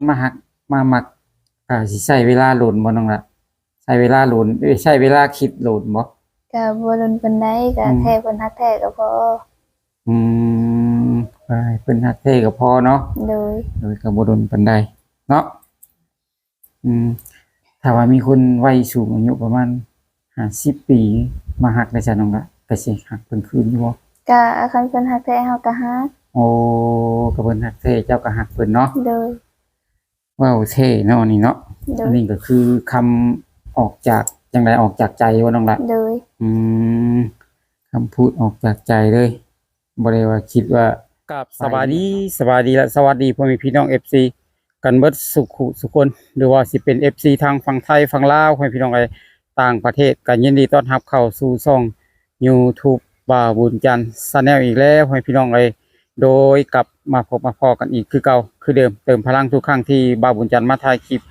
มาหักมามักสิใช้เวลาโหลนบ่น้องล่ะใช้เวลาโหลนใช้เวลาคิดโหลนบ่ก็บ่โดนปานใดก็แค่เพิ่นฮักแท้ก็พออืมเพิ่นฮักแท้ก็พอเนาะโดยก็บ่โดนปานใดเนาะอืมถ้าว่ามีคนวัยสูงอายุประมาณ50ปีมาฮักได้จ้ะน้องล่ะก็สิฮักเพิ่นคืนอยู่บ่ก็คันเพิ่นฮักแท้เฮาก็ฮักโอ้ก็เพิ่นฮักแท้เจ้าก็ฮักเพิ่นเนาะโดยว้าวเท่เนาะนี่เนาะโดอันยนี้ก็คือคำออกจากจังไดออกจากใจว่าน้องล่ะโดยอืมคำพูดออกจากใจเลยบ่ได้ว่าคิดว่ากับสวัสดีและสวัสดีพ่อแม่พี่น้อง FC กันเบิดสุขคนหรือว่าสิเป็น FC ทางฝั่งไทยฝั่งลาวพ่อแม่พี่น้องต่างประเทศก็ยินดีต้อนรับเข้าสู่ช่อง YouTube บ่าวบุญจันทร์ Channel อีกแล้วพ่อแม่พี่น้องโดยกลับมาพบมาพอกันอีกคือเก่าคือเดิมเติมพลังทุกครั้งที่บ่าวบุญจันทร์มาถ่ายคลิป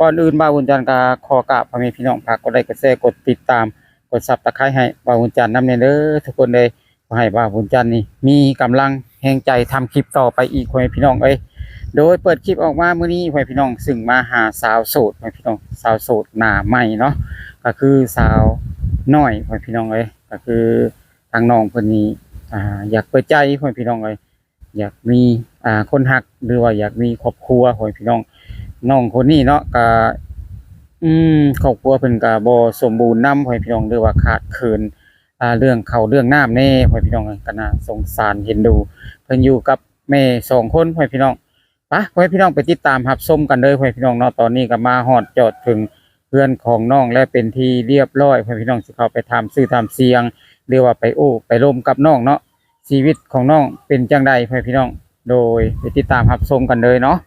ก่อนอื่นบ่าวบุญจันทร์ก็ขอกราบพ่อแม่พี่น้องฝากกดไลค์กดแชร์กดติดตามกด Subscribe ให้บ่าวบุญจันทร์นำเด้อทุกคนเลยขอให้บ่าวบุญจันทร์นี่มีกำลังแห่งใจทำคลิปต่อไปอีกพ่อแม่พี่น้องโดยเปิดคลิปออกมามื้อนี้พ่อแม่พี่น้องซึ่งมาหาสาวโสดพ่อแม่พี่น้องสาวโสดหน้าใหม่เนาะก็คือสาวน้อยพ่อแม่พี่น้องก็คือทางน้องเพิ่นนี้อยากเปิดใจพ่อแม่พี่น้องอยากมีคนฮักหรือว่าอยากมีครอบครัวพ่อแม่พี่น้องน้องคนนี้เนาะก็ครอบครัวเพิ่นก็บ่สมบูรณ์นำพ่อแม่พี่น้องหรือว่าขาดเขินเรื่องข้าวเรื่องน้ำแน่พ่อแม่พี่น้องก็น่าสงสารเห็นดูเพิ่นอยู่กับแม่2คนพ่อแม่พี่น้องไปพ่อแม่พี่น้องไปติดตามรับชมกันเลยพ่อแม่พี่น้องเนาะตอนนี้ก็มาฮอดจอดถึงเพื่อนของน้องและเป็นที่เรียบร้อยพ่อแม่พี่น้องสิเข้าไปถามชื่อถามเสียงหรือว่าไปโอ้ไปร่มกับน้องเนาะชีวิตของน้องเป็นจังใดพ่อแม่พี่น้องโดยไปติดตามรับชมกันเลยเนาะ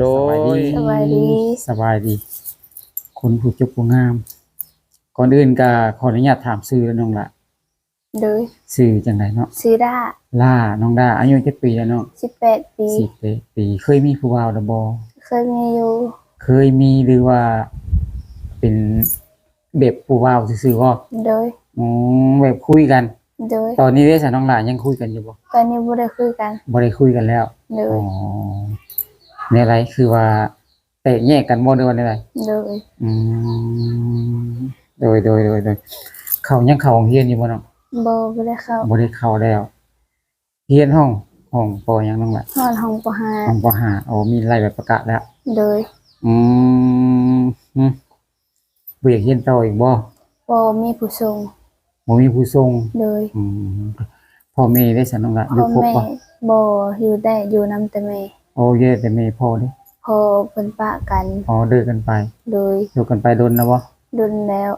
โดยสบายดีสบายดีคนผู้จบผู้งามก่อนอื่นก็ขออนุญาตถามชื่อแล้วน้องละโดยชื่อจังไดเนาะชื่อดาล่าน้องดาอายุจักปีแล้วเนาะ18ปี18ปีเคยมีผู้บ่าวแล้วบ่เคยมีอยู่เคยมีหรือว่าเป็นแบบผู้บ่าวซื่อๆบ่โดยแบบคุยกันโดยตอนนี้เด้ซะน้องหลานยังคุยกันอยู่บ่ตอนนี้บ่ได้คุยกันบ่ได้คุยกันแล้วโดยในไรคือว่าแตกแยกกันบ่หรือว่าในไรโดยโดยเขายังเข้าโรงเรียนอยู่บ่น้องบ่ได้เข้าบ่ได้เข้าแล้วเรียนห้องปอยังน้องล่ะห้องป .5 ห้องป .5 โอ้มีรายแบบประกาศแล้วโดยอืมบ่อยากเรียนต่ออีกบ่มีผู้ส่งบ่มีผู้ส่งโดยพ่อแม่ได้ซะน้องล่ะอยู่ครบบ่บ่อยู่ได้อยู่นำแต่แม่โอ้เยแต่แม่พ่อเด้พ่อเพิ่นปะกันเลิกกันไปโดยอยู่กันไปโดนแล้วบ่โดนแล้ว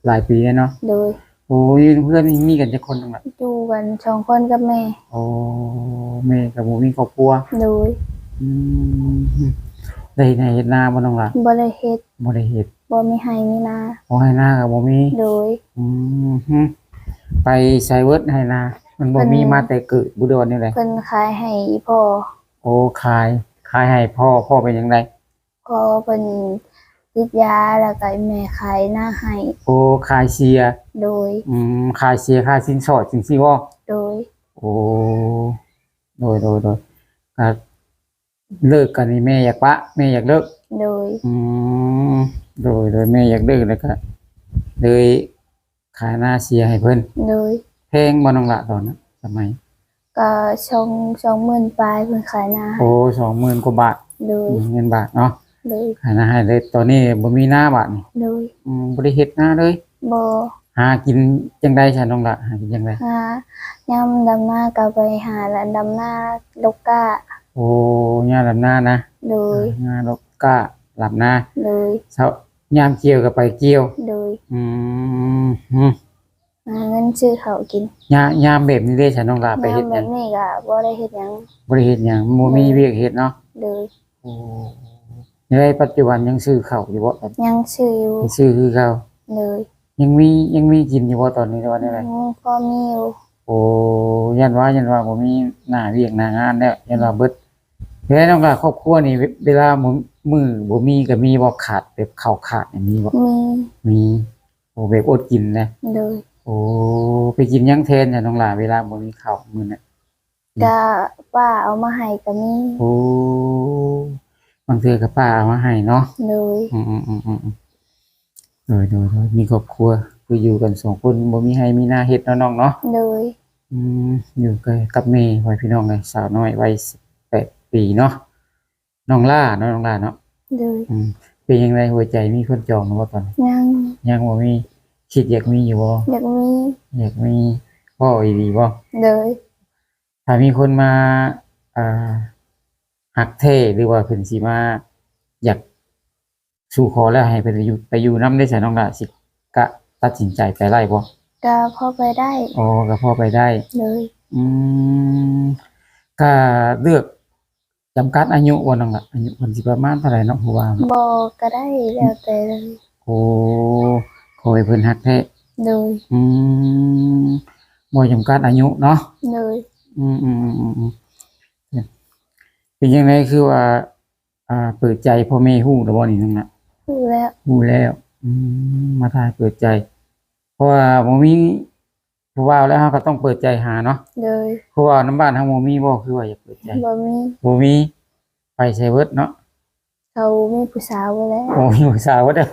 หลายปีแล้วเนาะโดยโอ้ยเพื่อนมีกันจักคนนึงล่ะอยู่กัน2คนกับแม่โอ้แม่ก็บ่มีครอบครัวโดยได้เฮ็ดนาบ่น้องล่ะบ่ได้เฮ็ดบ่มีไร่มีนาบ่ให้นาก็บ่มีโดยไปไสเวิร์ดให้นามันบ่มีมาแต่เกิดบ่ได้ว่าแนวใดเพิ่นขายให้พ่อโอ้ขายให้พ่อเป็นจังไดพ่อเพิ่นติดยาแล้วก็แม่ขายหน้าให้โอ้ขายเสียโดยขายเสียค่าสินสอดจังซี่บ่โดยโอ้โดยก็เลิกกันนี่แม่อยากปะแม่อยากเลิกโดยโดยแม่อยากเลิกแล้วก็เลยขายหน้าเสียให้เพิ่นโดยแพงบ่น้องละตอนนั้นสมัยก็20,000ปลายเพิ่นขายหน้าโอ้20,000กว่าบาทโดยเงินบาทเนาะโดยขายหน้าให้เลยตอนนี้บ่มีหน้าบาทนี่โดยบ่ได้เฮ็ดหน้าเลยบ่หากินจังได๋ซะน้องละหากินจังได๋ยามดำนาก็ไปหาและดำนาลกกะโอ้ย่าดำนานะโดยงาลกกะดำนาโดยเช้ายามเกี่ยวก็ไปเกี่ยวโดยหาเงินซื้อข้าวกินยามแบบนี้เด้ซะน้องละไปเฮ็ดหยังแบบนี้ก็บ่ได้เฮ็ดหยังบ่มีเวียกเฮ็ดเนาะโดยโอ้ในปัจจุบันยังซื้อข้าวอยู่บ่ยังซื้ออยู่ซื้อคือเก่าเลยยังมีกินอยู่บ่ตอนนี้ว่าได้ไดพอมีอยู่โอ้ยันว่าบ่มีหน้าเวียกหน้างานแล้วยันว่าเบิดแล้วน้องล่ะครอบครัวนี่เวลามื้อบ่มีก็มีบ่ขาดแบบข้าวขาดอย่างนี้บ่มีโอ้แบบอดกินนะเลยโอ้ไปกินหยังแทนจ้ะน้องล่ะเวลาบ่มีข้าวมื้อน่ะก็ป้าเอามาให้ก็มีโอ้ บางเทื่อก็ป้าเอามาให้เนาะ โดย อืมโดยมีครอบครัวคืออยู่กันสองคนบ่มีให้มีหน้าเฮ็ดเนาะน้องเนาะ โดย อืมอยู่กับแม่ไว้พี่น้องเลยสาวน้อยวัย18 ปีเนาะน้องล่าเนาะน้องล่าเนาะ โดย เป็นยังไงหัวใจมีคนจองหรือบ่ตอนนี้ ยัง ยังบ่มีคิดอยากมีอยู่บ่ อยากมี อยากมีพ่ออีหลีบ่ โดย ถ้ามีคนมาอ่าฮักแท้หรือว่าเพิ่นสิมาอยากสู่ขอแล้วให้เพิ่นไปอยู่นำได้ซะน้องล่ะสิกะตัดสินใจไปไล่บ่ ก็พอไปได้ อ๋อก็พอไปได้ เลย อืมก็เลือกจำกัดอายุบ่น้องล่ะอายุเพิ่นสิประมาณเท่าไหร่เนาะผู้ว่า บอกก็ได้แล้วแต่เลย โอ้ขอให้เพิ่นฮักแท้ โดย อืมบ่จำกัดอายุเนาะ โดย อืมเป็นยังไงคือว่าเปิดใจพ่อแม่ฮู้แล้วบ่นี่น้องน่ะ รู้แล้ว ฮู้แล้วมาทายเปิดใจ เพราะว่าบ่มีผู้ว่าแล้วเฮาก็ต้องเปิดใจหาเนาะ โดย เพราะว่าน้ำบ้านเฮาบ่มีบ่คือว่าอยากเปิดใจ บ่มี บ่มีไปใช้เบิดเนาะ เขามีผู้สาวไว้แล้ว โอ้ยผู้สาวเบิดเด้อ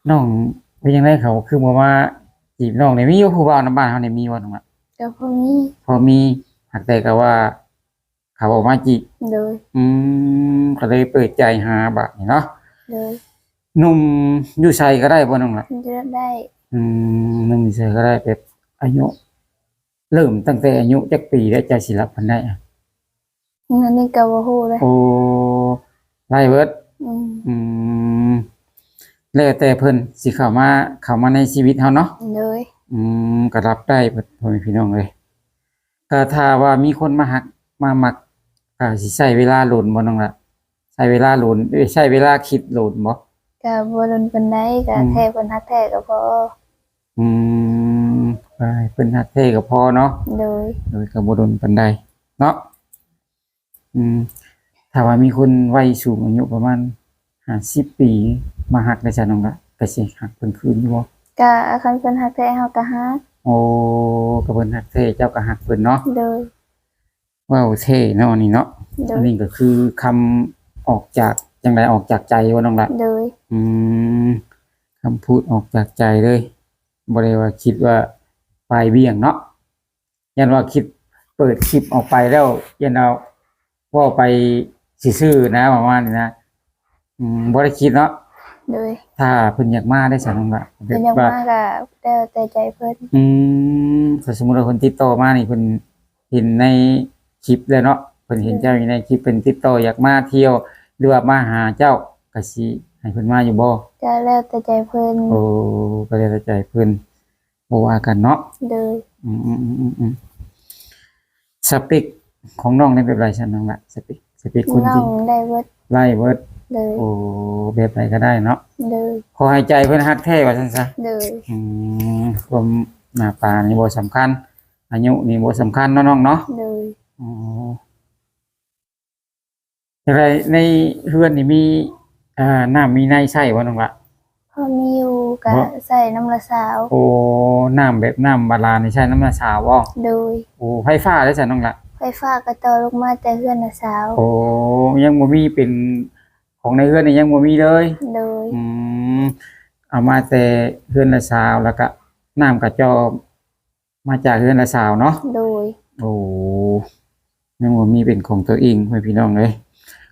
น้องเป็นยังไงเขาคือบ่มาจีบน้องนี่มีอยู่ผู้ว่าน้ำบ้านเฮานี่มีบ่น้องล่ะ ก็พอมี พอมีหากแต่ก็ว่า เขาออกมาจีบ โดย ก็เลยเปิดใจหาบัดนี่เนาะ โดย หนุ่มอยู่ไสก็ได้บ่น้องล่ะ เลือกได้ หนุ่มอยู่ไสก็ได้แบบอายุ เริ่มตั้งแต่อายุจักปีแล้วจะสิรับเพิ่นได้อะ อันนี้ก็บ่ฮู้เลย โอ้ไล่เบิด อืม อืมแล้วแต่เพิ่นสิเข้ามาในชีวิตเฮาเนาะ โดย ก็รับได้เบิดพ่อแม่พี่น้องเอ้ยก็ถ้าว่ามีคนมาฮักมามักก็สิใช้เวลาโลนบ่น้องล่ะใช้เวลาโลนใช้เวลาคิดโลนบ่ ก็บ่โดนปานใดก็แค่เพิ่นฮักแท้ก็พอ อืมไปเพิ่นฮักแท้ก็พอเนาะ โดย โดยก็บ่โดนปานใดเนาะถ้าว่ามีคนวัยสูงอายุประมาณ50 ปีมาฮักได้จ้ะน้องล่ะก็สิฮักเพิ่นคืนอยู่บ่ ก็คันเพิ่นฮักแท้เฮาก็ฮัก โอ้ก็เพิ่นฮักแท้เจ้าก็ฮักเพิ่นเนาะ โดย ว้าวเท่เนาะนี่เนาะ โด อั ย นนี้ก็คือคำออกจากจังไดออกจากใจว่าน้องล่ะ โดย คำพูดออกจากใจเลยบ่ได้ว่าคิดว่าปลายเบี่ยงเนาะยันว่าคิดเปิดคลิปออกไปแล้วยันเอาเว่าไปซื่อๆนะประมาณนี้นะบ่ได้คิดเนาะ โดย ถ้าเพิ่นอยากมาได้ซะน้องล่ะ เพิ่นอยากมาก็แล้วแต่ใจเพิ่น ถ้าสมมุติว่าคนติดต่อมานี่เพิ่นเห็นในคลิปแล้วเนาะเพิ่นเห็นเจ้าอยู่ในคลิปเพิ่นติดต่ออยากมาเที่ยวหรือว่ามาหาเจ้าก็สิให้เพิ่นมาอยู่บ่ ก็แล้วแต่ใจเพิ่น โอ้ก็เลยเข้าใจเพิ่นบ่ว่ากันเนาะ โดย สเปคของน้องนี่แบบไรฉันน้องละสเปคคน น้อ ที่ งได้เบิด ไล่เบิด เลย โอ้แบบไหนก็ได้เนาะ เลย ขอให้ใจเพิ่นฮักแท้ว่าซั่นซะ เลย ความหน้าตานี่บ่สำคัญ อายุนี่บ่สำคัญเนาะน้องเนาะ เลย อ๋อจังไดในเรือนนี่มีน้ำมีในใช้บ่น้องละ พอมีอยู่ก็ใส่น้ำละสาว โอ้น้ำแบบน้ำบาดาลนี่ใช้น้ำมันสาวบ่ โดย โอ้ไฟฟ้าได้ซั่นน้องละ ไฟฟ้าก็ต่อลงมาแต่เฮือนละสาว โอ้ยังบ่มีเป็นของในเรือนนี่ยังบ่มีเลย โดย เอามาแต่เรือนละสาวแล้วก็น้ำกระจอกมาจากเรือนละสาวเนาะ โดย โอ้ยังบ่มีเป็นของตัวเองให้พี่น้องเลย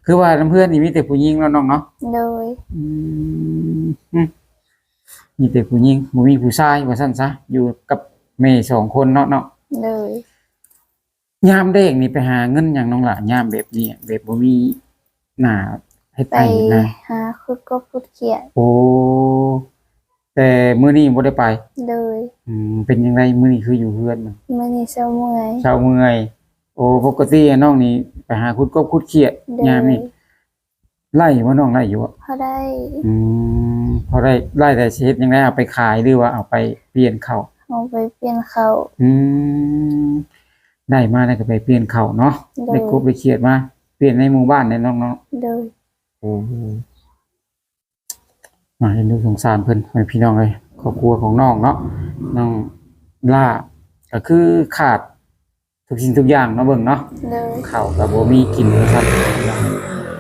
คือว่าน้ำเพื่อนนี่มีแต่ผู้หญิงแล้วน้องเนาะ โดย มีแต่ผู้หญิงบ่มีผู้ชายว่าซั่นซะอยู่กับแม่2คนเนาะ โดย ยามเด็กนี่ไปหาเงินหยังน้องล่ะยามแบบนี้แบบบ่มีหน้าเฮ็ด ไป ไผนะ หาคุดก็คุดเขียด โอ้แต่มื้อนี้บ่ได้ไป โดย เป็นยังไงมื้อนี้คืออยู่เฮือนมัน มื้อนี้เช้าเมื่อย เช้าเมื่อยโอ้ปกติน้องนี่ไปหาคุดกบคุดเขียด โด ยาม ย นี่ไล่บ่น้องไล่อยู่อะ พอได้ พอได้ไล่แต่สิเฮ็ดยังไงเอาไปขายหรือว่าเอาไปเปลี่ยนเข้าว เอาไปเปลี่ยนเขา ได้มาแล้วก็ไปเปลี่ยนเข้าวเนาะ โด ได้ ย กบได้เขียดมาเปลี่ยนในหมู่บ้านในน้อง โดย ๆโอ้โหมาเห็นดูสงสารเพิ่นให้พี่น้องเลยครอบครัวของน้องเนาะน้องล่าก็คือขาดทุกสิ่งทุกอย่างเนาะเบิ่งเนาะ โดย ข้าวก็บ่มีกินว่าซั่น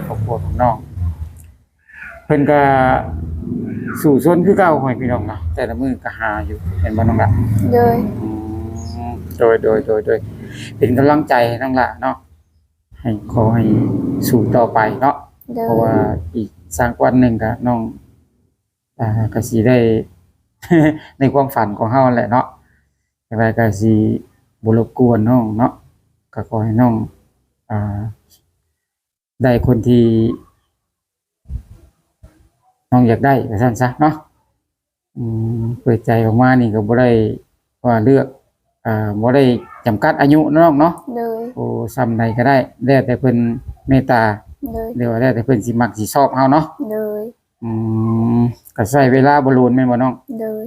ครอบครัวของน้องเพิ่นก็สู่ชนคือเก่าให้พี่น้องเนาะแต่ละมื้อก็หาอยู่เห็นบ่น้องล่ะ โดย โดยเป็นกำลังใจให้น้องล่ะเนาะให้ขอให้สู่ต่อไปเนาะ โด เพราะ ย ว่าอีกสักวันหนึ่งก็น้องก็สิได้ ในความฝันของเฮาแหละเนาะแต่ว่าก็สิบ่รบกวนน้องเนาะก็ขอให้น้องอ่าได้คนที่น้องอยากได้ว่าซั่นซะเนาะเปิดใจออกมานี่ก็บ่ได้ว่าเลือกบ่ได้จำกัดอายุน้องเนาะ โดย โอ้ซ้ำใดก็ได้แล้วแต่เพิ่นเมตตา โดย หรือว่าแล้วแต่เพิ่นสิมักสิชอบเฮาเนาะ โดย อืมก็ใช้เวลาบ่โลนแม่นบ่น้อง โดย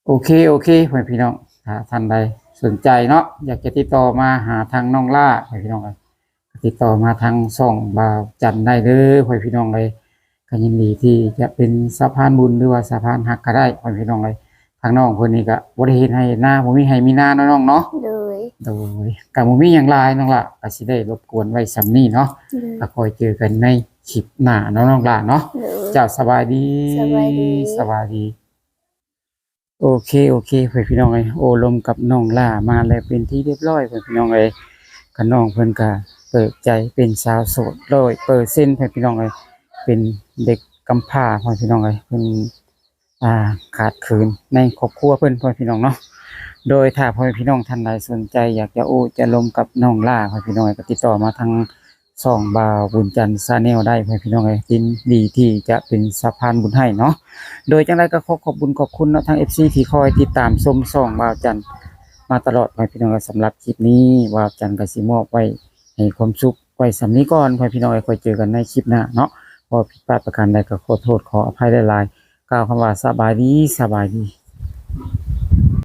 โอเคพ่อพี่น้องถ้าท่านใดสนใจเนาะอยากจะติดต่อมาหาทางน้องล่าพ่อพี่น้องเลยติดต่อมาทางช่องบ่าวจันทร์ได้เด้อพ่อพี่น้องเลยก็ยินดีที่จะเป็นสะพานบุญหรือว่าสะพานหักก็ได้พ่อพี่น้องเลยทางน้องเพิ่นนี่ก็บ่ได้เฮ็ดให้หน้าบ่มีให้มีหน้าเนาะน้องเนาะ โดย โดยก็บ่มีหยังหลายน้องล่ะก็สิได้รบกวนไว้ส่ำนี้เนาะ โดย ก็คอยเจอกันในคลิปหน้าเนาะน้องล่ะเนาะ โดย เจ้าสบายดี สบายดี สบายดี โอเคเพื่อนพี่น้องเอ้ยโอ้ลมกับน้องล่ามาแล้วเป็นที่เรียบร้อยเพื่อนพี่น้องเอ้ยกับน้องเพิ่นก็เปิดใจเป็นสาวโสด100%เพื่อนพี่น้องเอ้ยเป็นเด็กกำพร้าเพื่อนพี่น้องเอ้ยเพิ่นขาดเขินในครอบครัวเพิ่นพี่น้องเนาะโดยถ้าพ่อแม่พี่น้องท่านใดสนใจอยากจะโอ้จะลมกับน้องล่าเพื่อนพี่น้องเอ้ยก็ติดต่อมาทางช่องบ่าวบุญจันทร์ชาแนลได้เพื่อนพี่น้องเอ้ยยินดีที่จะเป็นสะพานบุญให้เนาะ โดยจังไรก็ขอบคุณเนาะทาง FC ที่คอยติดตามชมส่องบ่าวจันทร์มาตลอดพี่น้องสำหรับคลิปนี้บ่าวจันทร์ก็สิมอบไว้ให้ความสุขไว้สำนี้ก่อนพี่น้องค่อยเจอกันในคลิปหน้าเนาะพอผิดพลาดประการใดก็ขอโทษขออภัยหลายๆกล่าวคำว่าสบายดี